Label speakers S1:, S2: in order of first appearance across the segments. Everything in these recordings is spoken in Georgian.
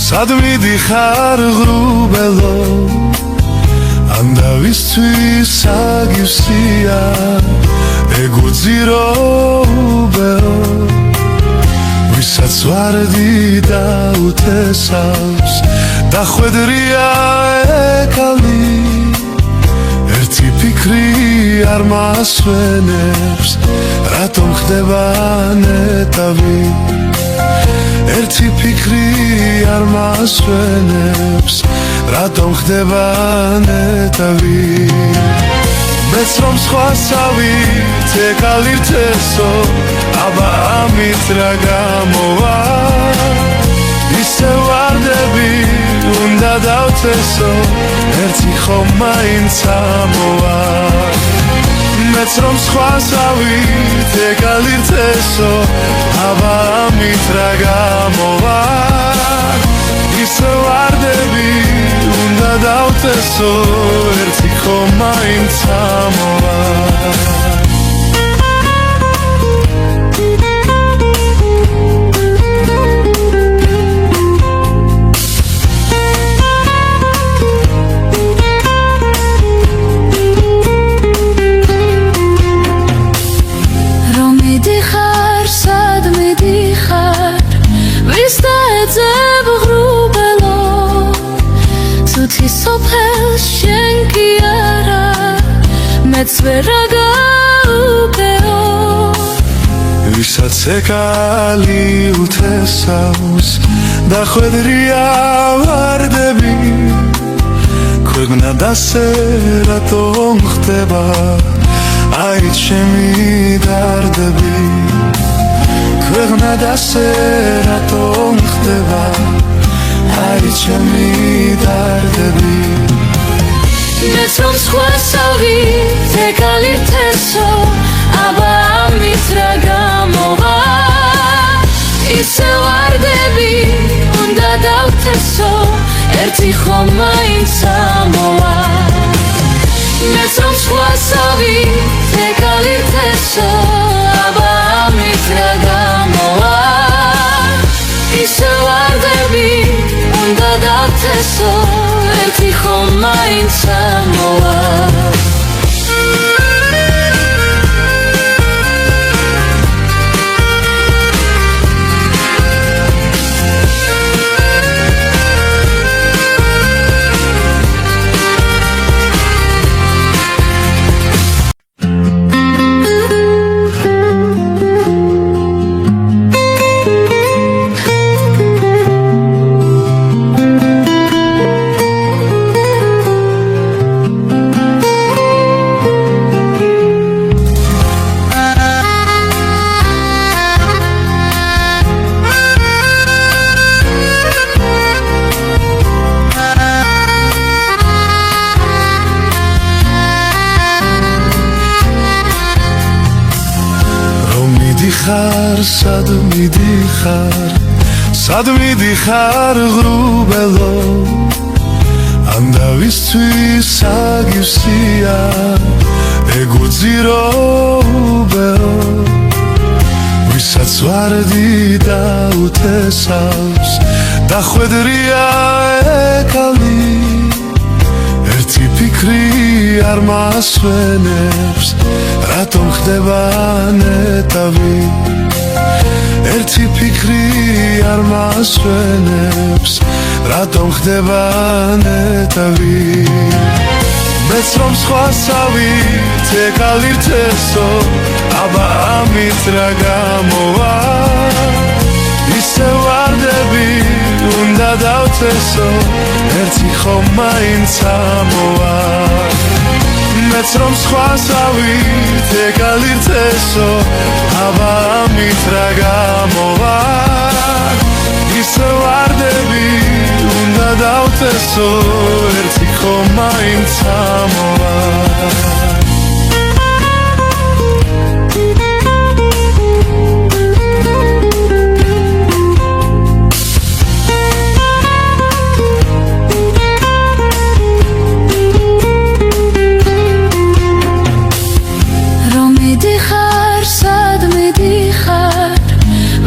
S1: სად მიდიხარ ღრუბელო ან დავისთვის აგივსია ეგუძირო უბეო ვისაც ვარდი დაუთესავს დახვედრია ეკალი ერთი ფიქრი არ მასვენებს რატომ ხდება ნეტავი ერთი ფიქრი არ მასვენებს რატომ ხდება ნეტავი მეც რომ სხვასავით ეკალირთესო აბა ამით რა გამოვა ისე ვარდები უნდა დავთესო ერთი ხომ მაინც ამოვა მეც რომ სხვასავით ეკალირთესო აბა ამით რა გამოვა ისე ვარდები უნდა დავთესო ერთი ხომ მაინც ამოვა მეც ვერ აგაუბეო ვისაც ეკალი უთესავს დახვედრია ვარდები ქვეყნა დასე რატომ ხდება აი ჩემი დარდები ქვეყნა დასე რატომ ხდება აი ჩემი დარდები მეც რომ სხვასავით ეკალირთესო აბა ამით რა გამოვა ისე ვარდები უნდა დავთესო ერთი ხომ მაინც ამოვა მეც რომ სხვასავით ეკალირთესო აბა ამით რა გამოვა ისე ვარდები უნდა დავთესო ერთი ხომ მაინც ამოვა სად მიდიხარ ღრუბელო ან დავისთვის აგივსია ეგუძირო უბეო ვისაც ვარდი დაუთესავს დახვედრია ეკალი ერთი ფიქრი არ მასვენებს რატომ ხდება ნეტავი ერთი ფიქრი არ მასვენებს რატომ ხდება ნეტავი მეც რომ სხვასავით ეკალირთესო აბა ამით რა გამოვა ისე ვარდები უნდა დავთესო ერთი ხომ მაინც ამოვა მეც რომ სხვასავით ეკალირთესო აბა ამით რა გამოვა ისე ვარდები უნდა დავთესო ერთი ხომ მაინც ამოვა
S2: რომ მიდიხარ სად მიდიხარ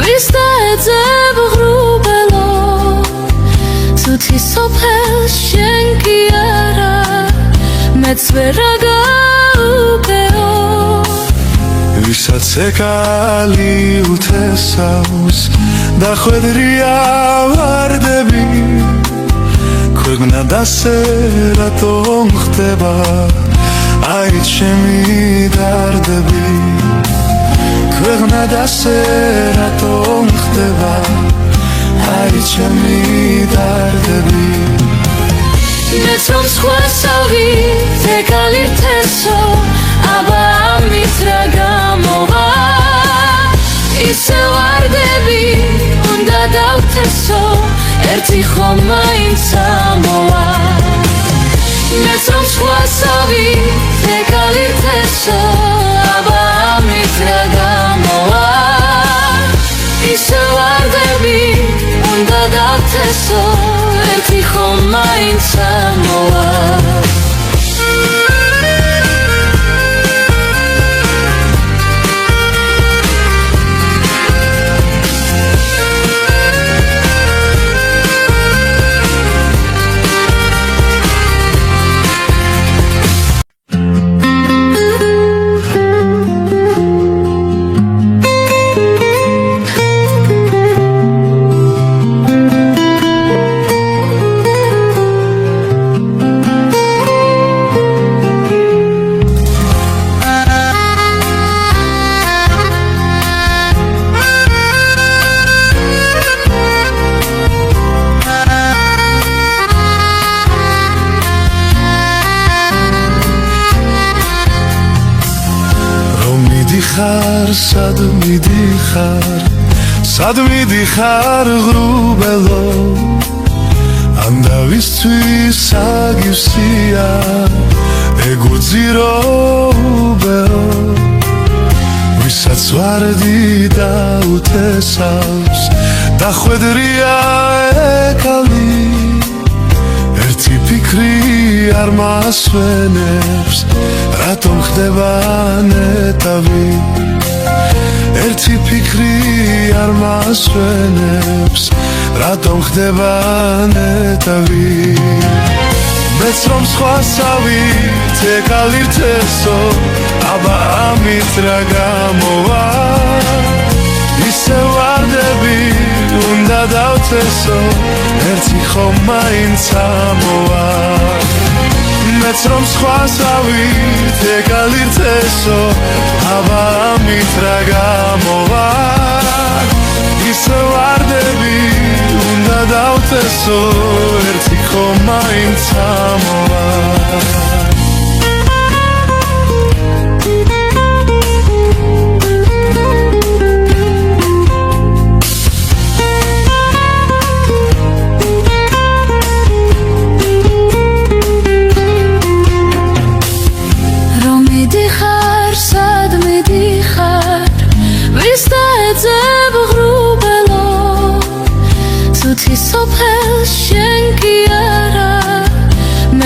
S2: ვის და მეც ვერა გაუპეო
S1: ვისაც ეკალი უთესავს და ხვედრია ვარდები ქვეყნა დასე რატომ ხდება აი ჩემი დარდები ქვეყნა დასე რატომ ხდება აი ჩემი დარდები
S2: მეც რომ სხვასავით ეკალირთესო აბა ამით რა გამოვა ისე ვარდები უნდა დავთესო ერთი ხომ მაინც ამოვა მეც რომ სხვასავით ეკალირთესო აბა ამით რა გამოვა ისე ვარდები უნდა დავთესო ერთი ხომ მაინც ამოვა
S1: სად მიდიხარ ღრუბელო ან დავისთვის აგივსია ეგუძირო უბეო ვისაც ვარდი დაუთესავს და ხვედრია ეკალი ერთი ფიქრი არ მასვენებს რატომ ხდება ნეტავი ერთი ფიქრი არ მასვენებს რატომ ხდება ნეტავი მეც რომ სხვასავით ეკალირთესო აბა ამით რა გამოვა ისე ვარდები უნდა დავთესო ერთი ხომ მაინც ამოვა მეც რომ სხვასავით ეკალირთესო აბა ამით რა გამოვა ისე ვარდები უნდა დავთესო ერთი ხომ მაინც ამოვა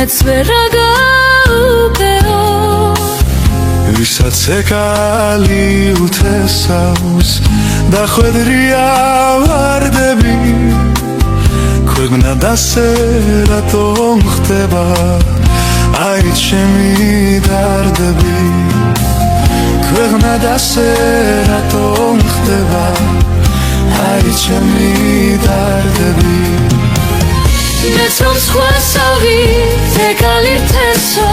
S1: მეც ვერა გაუპეო ვისაც ეკალი უთესავს და ხვედრია ვარდები ქვეყნა დასე რატომ ხდება აი ჩემი დარდები ქვეყნა დასე რატომ ხდება აი ჩემი დარდები მეც რომ სხვასავით ეკალირთესო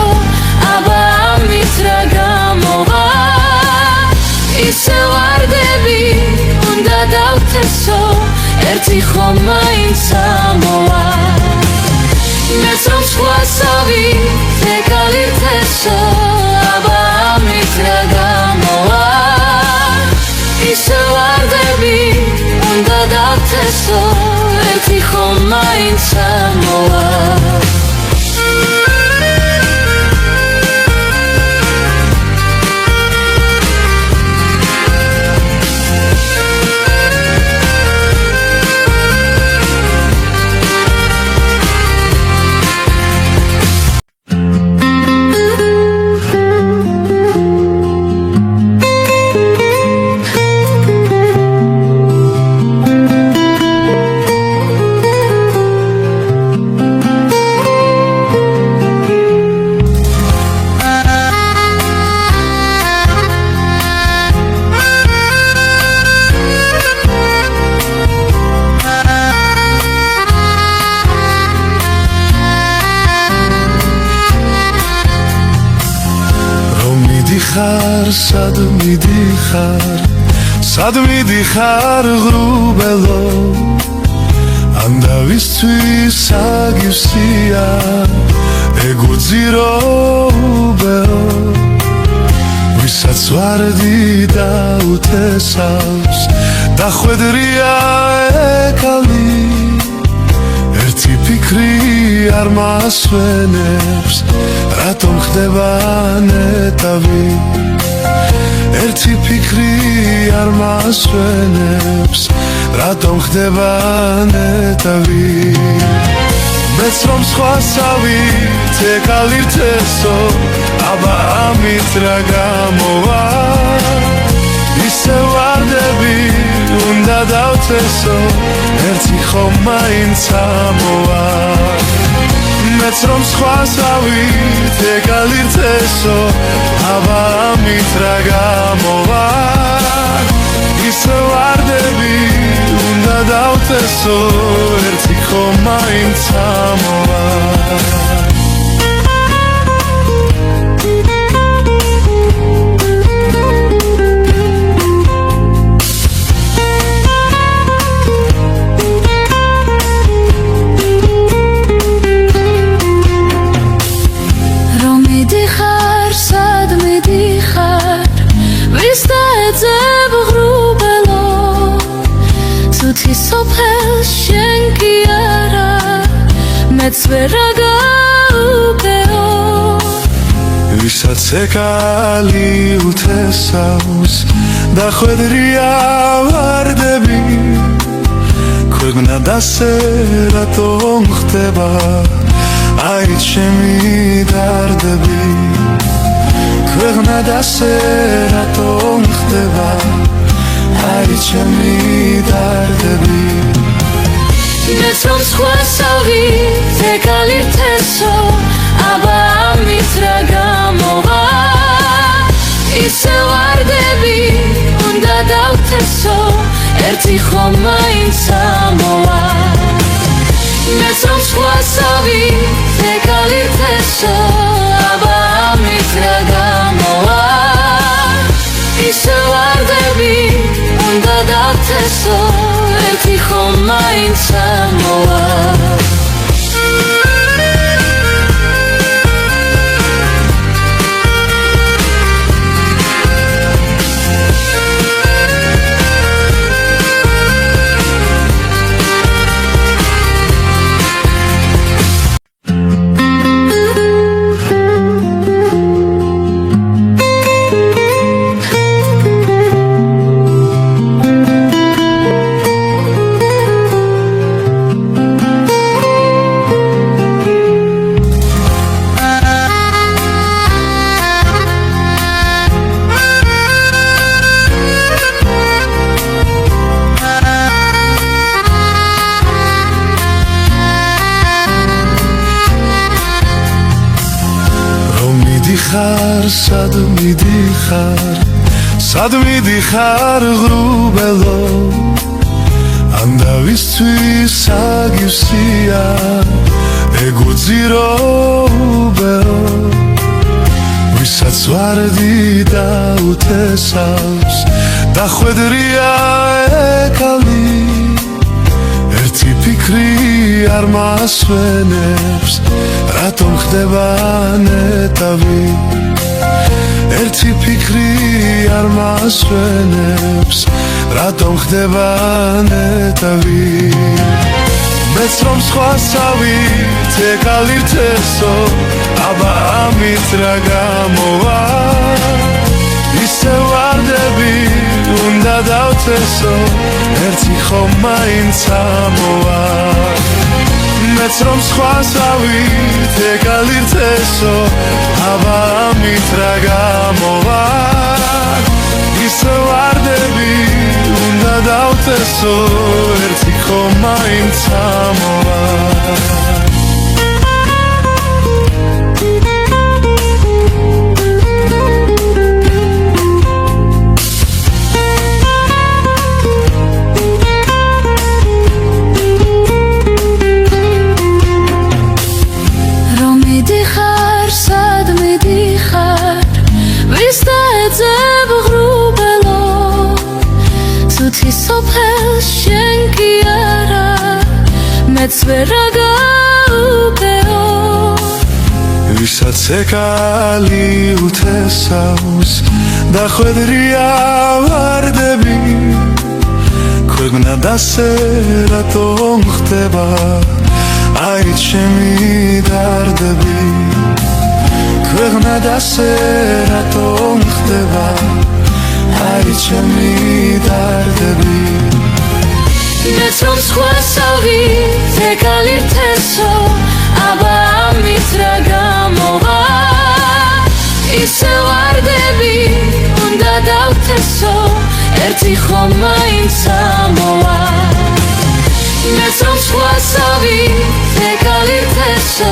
S1: აბა ამით რა გამოვა ისე ვარდები უნდა დავთესო ერთი ხომ მაინც ამოვა მეც რომ სხვასავით ეკალირთესო აბა ამით რა გამოვა ისე ვარდები უნდა დავთესო ერთი ხომ მაინც ამოვა სად მიდიხარ ღრუბელო ან დავისთვის აგივსია ეგუძირო უბეო ვისაც ვარდი დაუთესავს დახვედრია ეკალი ერთი ფიქრი არ მასვენებს რატომ ხდება ნეტავი ერთი ფიქრი არ მასვენებს რატომ ხდება ნეტავი მეც რომ სხვასავით ეკალირთესო აბა ამით რა გამოვა ისე ვარდები უნდა დავთესო ერთი ხომ მაინც ამოვა მეც რომ სხვასავით ეკალირთესო აბა ამით რა გამოვა ისე ვარდები უნდა დავთესო ერთი ხომ მაინც ამოვა მეც ვერ აგაუბეო ვისაც ეკალი უთესავს დახვედრია ვარდები ქვეყნა დასე რატომ ხდება აი ჩემი დარდები ქვეყნა დასე რატომ ხდება აი ჩემი დარდები მეც რომ სხვასავით ეკალირთესო აბა ამით რა გამოვა ისე ვარდები უნდა დავთესო ერთი ხომ მაინც ამოვა მეც რომ სხვასავით ეკალირთესო აბა ამით რა გამოვა ისე ვარდები უნდა დავთესო ერთი ხომ მაინც ამოვა სად მიდიხარ ღრუბელო ან დავისთვის აგივსია ეგუძირო უბეო ვისაც ვარდი დაუთესავს დახვედრია ეკალი ერთი ფიქრი არ მასვენებს რატომ ხდება ნეტავი ერთი ფიქრი არ მასვენებს რატომ ხდება ნეტავი მეც რომ სხვასავით ეკალირთესო აბა ამით რა გამოვა ისე ვარდები უნდა დავთესო ერთი ხომ მაინც ამოვა მეც რომ სხვასავით ეკალირთესო აბა ამით რა გამოვა ისე ვარდები უნდა დავთესო ერთი ხომ მაინც ამოვა
S2: რომ მიდიხარ სად მიდიხარ ვის მეც ვერ აგაუბეო
S1: ვისაც ეკალი უთესავს დახვედრია ვარდები ქვეყნა დასე რატომ ხდება აი ჩემი დარდები ქვეყნა დასე რატომ ხდება აი ჩემი დარდები
S2: მეც რომ სხვასავი ეკალირთესო აბა ამით რა გამოვა ისე ვარდები უნდა დავთესო ერთი ხომ მაინც ამოვა მეც რომ სხვასავი ეკალირთესო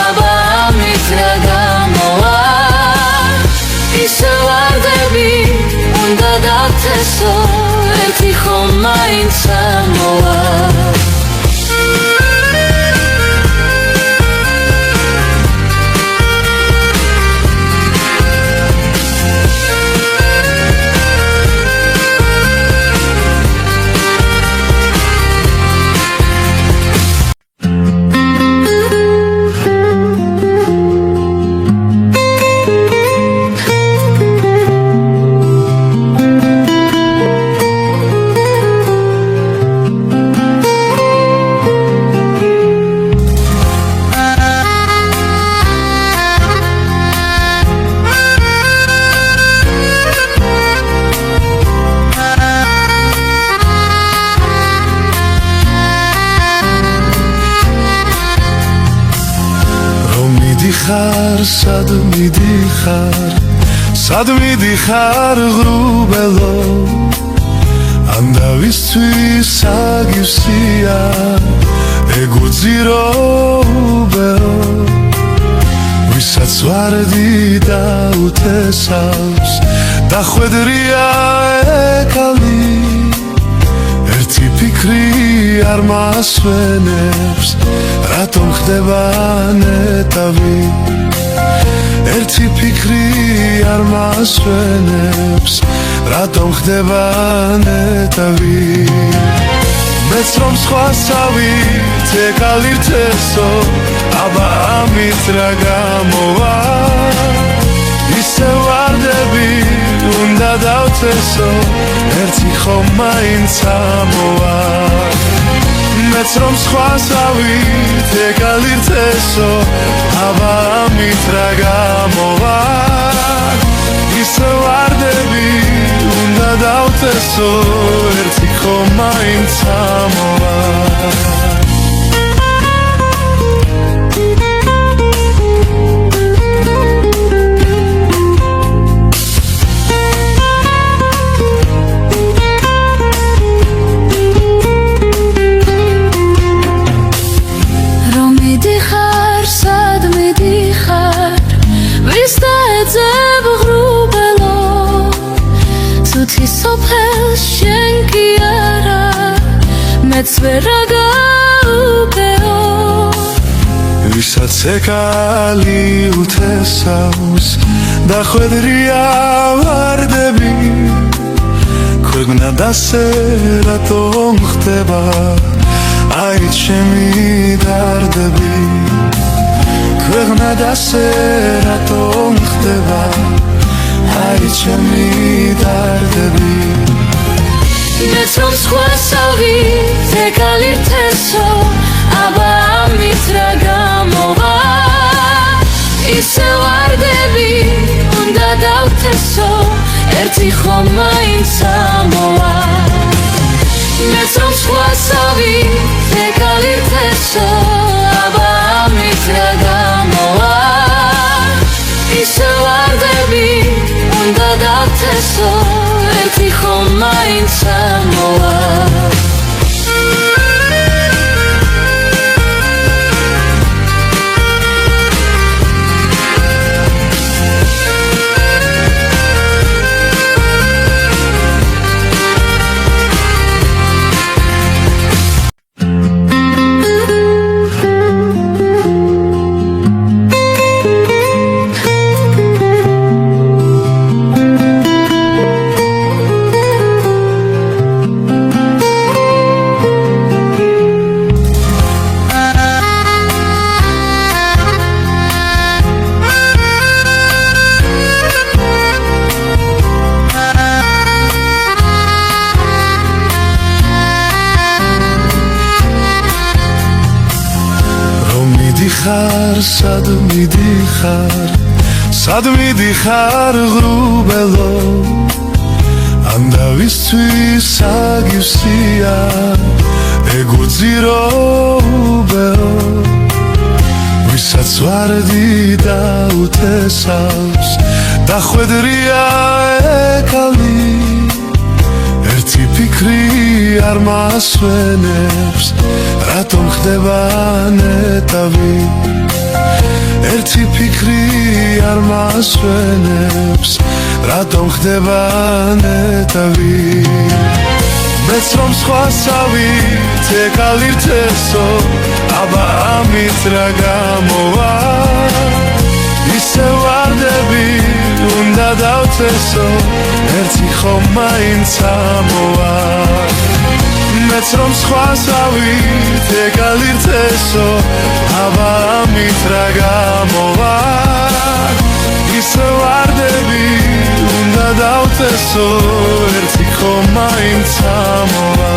S2: აბა ამით რა გამოვა ისე ვარდები უნდა დავთესო ერთი ხომ მაინც ამოვა
S1: სად მიდიხარ ღრუბელო ან დავისთვის აგივსია ეგუძირო უბეო ვისაც ვარდი დაუთესავს დახვედრია ეკალი ერთი ფიქრი არ მასვენებს რატომ ხდება ნეტავი ერთი ფიქრი არ მასვენებს რატომ ხდება ნეტავი მეც რომ სხვასავით ეკალირთესო აბა ამით რა გამოვა ისე ვარდები უნდა დავთესო ერთი ხომ მაინც ამოვა მეც რომ სხვასავით ეკალირთესო აბა ამით რა გამოვა ისე ვარდები უნდა დავთესო ერთი ხომ მაინც ამოვა მეც ვერ აგაუბეო ვისაც ეკალი უთესავს დახვედრია ვარდები ქვეყნა დასე რატომ ხდება აი ჩემი დარდები ქვეყნა დასე რატომ ხდება აი ჩემი დარდები მეც რომ სხვასავით ეკალირთესო აბა ამით რა გამოვა ისე ვარდები უნდა დავთესო ერთი ხომ მაინც ამოვა მეც რომ სხვასავით ეკალირთესო აბა ამით რა გამოვა ისე ვარდები უნდა დავთესო ერთი ხომ მაინც ამოვა სად მიდიხარ ღრუბელო ანდავისთვის აგივსია ეგუძირო უბეო ვისაც ვარდი დაუთესავს დახვედრია ეკალი ერთი ფიქრი არ მასვენებს რატომ ხდება ნეტავი ერთი ფიქრი არ მასვენებს რატომ ხდება ნეტავი მეც რომ სხვასავით ეკალირთესო აბა ამით რა გამოვა ისე ვარდები უნდა დავთესო ერთი ხომ მაინც ამოვა მეც რომ სხვასავით ეკალირთესო აბა ამით რა გამოვა ისე ვარდები უნდა დავთესო ერთი ხომ მაინც ამოვა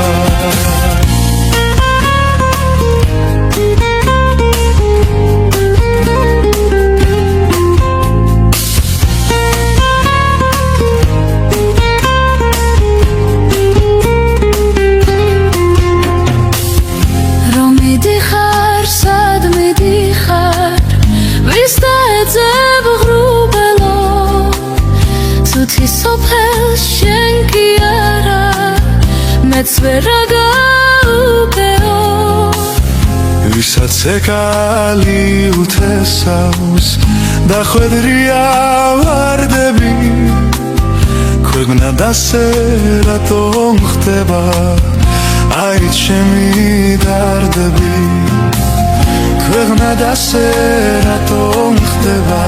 S1: სოფელს შენ კი არა მეც ვერ აგაუბეო ვისაც ეკალი უთესავს დახვედრია ვარდები ქვეყნა დასე რატომ ხდება აი ჩემი დარდები ქვეყნა დასე რატომ ხდება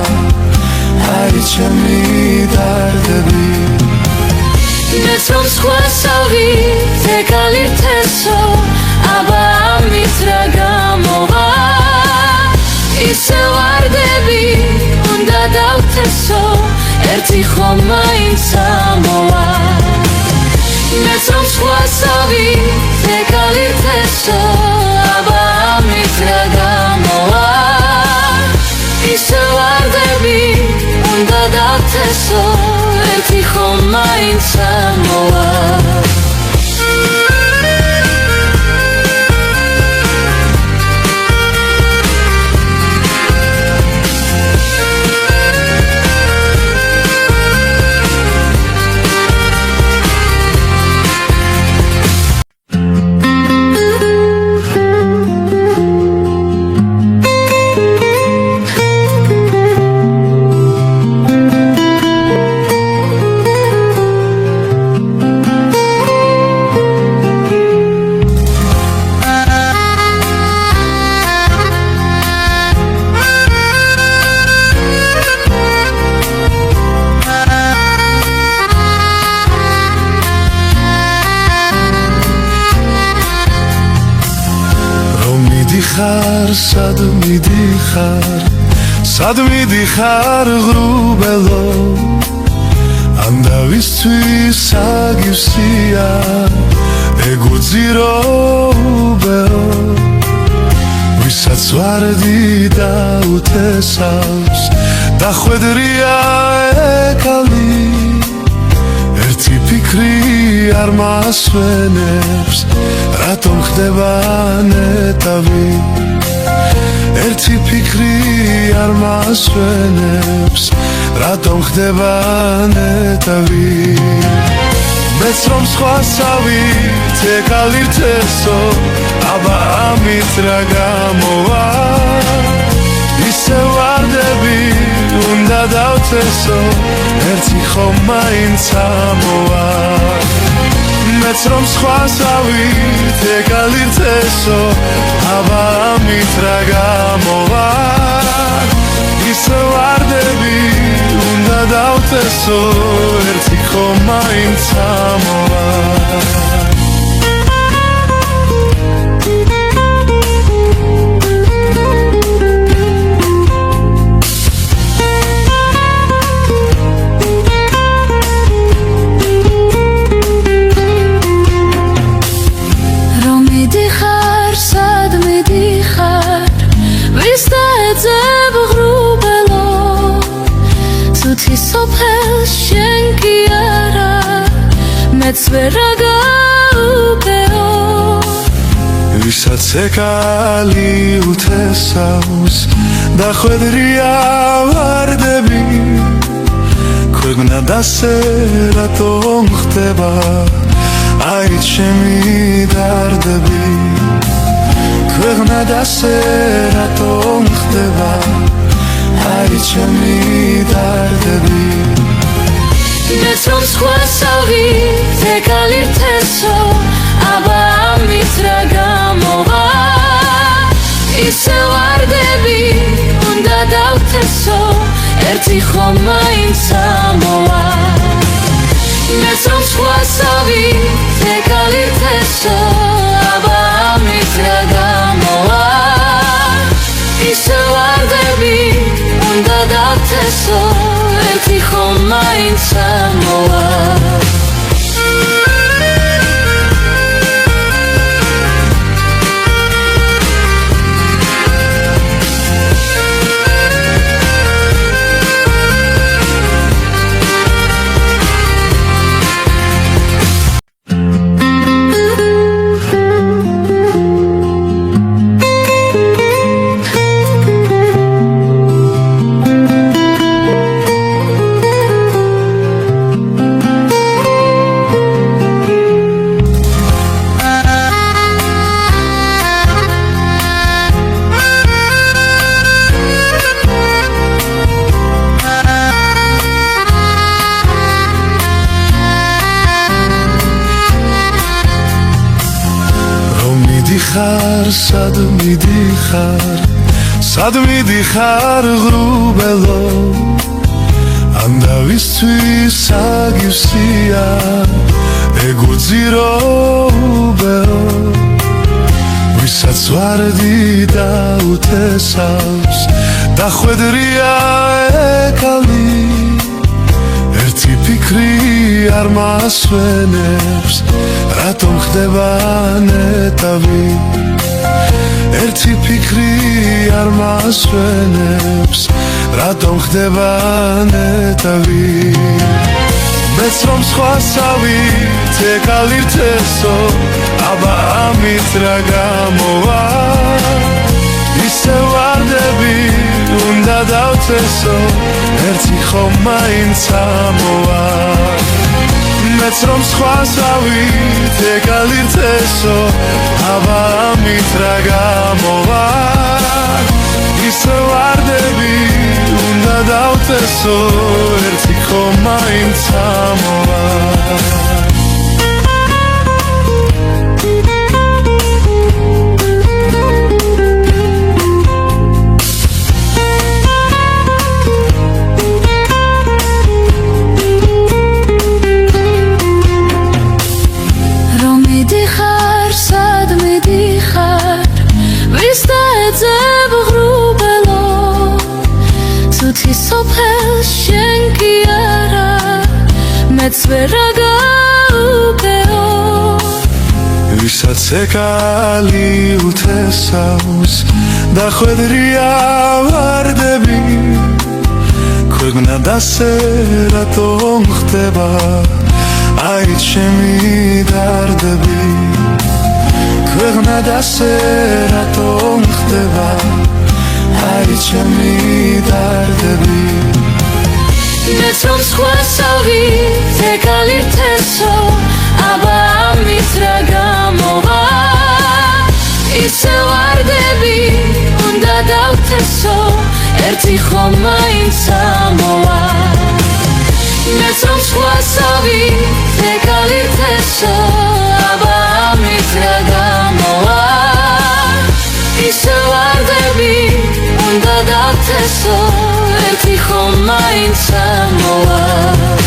S1: აი ჩემი დარდები მეც რომ სხვასავით ეკალირთესო აბა ამით რა გამოვა ისე ვარდები უნდა დავთესო ერთი ხომ მაინც ამოვა მეც რომ სხვასავით ეკალირთესო აბა ამით რა გამოვა ისე ვარდები უნდა დავთესო ერთი ხომ მაინც ამოვა სად მიდიხარ ღრუბელო ანდავისთვის აგივსია ეგუძირო უბეო ვისაც ვარდი დაუთესავს დახვედრია ეკალი ერთი ფიქრი არ მასვენებს რატომ ხდება ნეტავი ერთი ფიქრი არ მასვენებს რატომ ხდება ნეტავი მეც რომ სხვასავით ეკალირთესო აბა ამით რა გამოვა ისე ვარდები უნდა დავთესო ერთი ხომ მაინც ამოვა მეც რომ სხვასავით ეკალირთესო აბა ამით რა გამოვა ისე ვარდები უნდა დავთესო ერთი ხომ მაინც ამოვა
S2: რომ მიდიხარ სად მიდიხარ ვის და მეც ვერ აგაუბეო
S1: ვისაც ეკალი უთესავს და ხვედრია ვარდები ქვეყნა დასე რატომ ხდება აი ჩემი დარდები ქვეყნა დასე რატომ ხდება აი ჩემი დარდები
S2: მეც რომ სხვასავით ეკალირთესო აბა ამით რა გამოვა ისე ვარდები უნდა დავთესო ერთი ხომ მაინც ამოვა მეც რომ სხვასავით ეკალირთესო აბა ამით რა გამოვა ისე ვარდები უნდა დავთესო ერთი ხომ მაინც ამოვა
S1: სად მიდიხარ ღრუბელო ან დავისთვის აგივსია ეგუძირო უბეო ვისაც ვარდი დაუთესავს და ხვედრია ეკალი ერთი ფიქრი არ მასვენებს რატომ ხდება ნეტავი ერთი ფიქრი არ მასვენებს რატომ ხდება ნეტავი მეც რომ სხვასავით ეკალირთესო აბა ამით რა გამოვა ისე ვარდები უნდა დავთესო ერთი ხომ მაინც ამოვა მეც რომ სხვასავით ეკალირთესო აბა ამით რა გამოვა ისე ვარდები უნდა დავთესო ერთი ხომ მაინც ამოვა მეც ვერ აგაუბეო ვისაც ეკალი უთესავს და ხვედრია ვარდები ქვეყნა დასე რატომ ხდება აი ჩემი დარდები ქვეყნა დასე რატომ ხდება აი ჩემი დარდები მეც რომ სხვასავით ეკალირთესო აბა ამით რა გამოვა ისე ვარდები უნდა დავთესო ერთი ხომ მაინც ამოვა მეც რომ სხვასავით ეკალირთესო აბა ამით რა გამოვა ისე ვარდები უნდა დავთესო ერთი ხომ მაინც ამოვა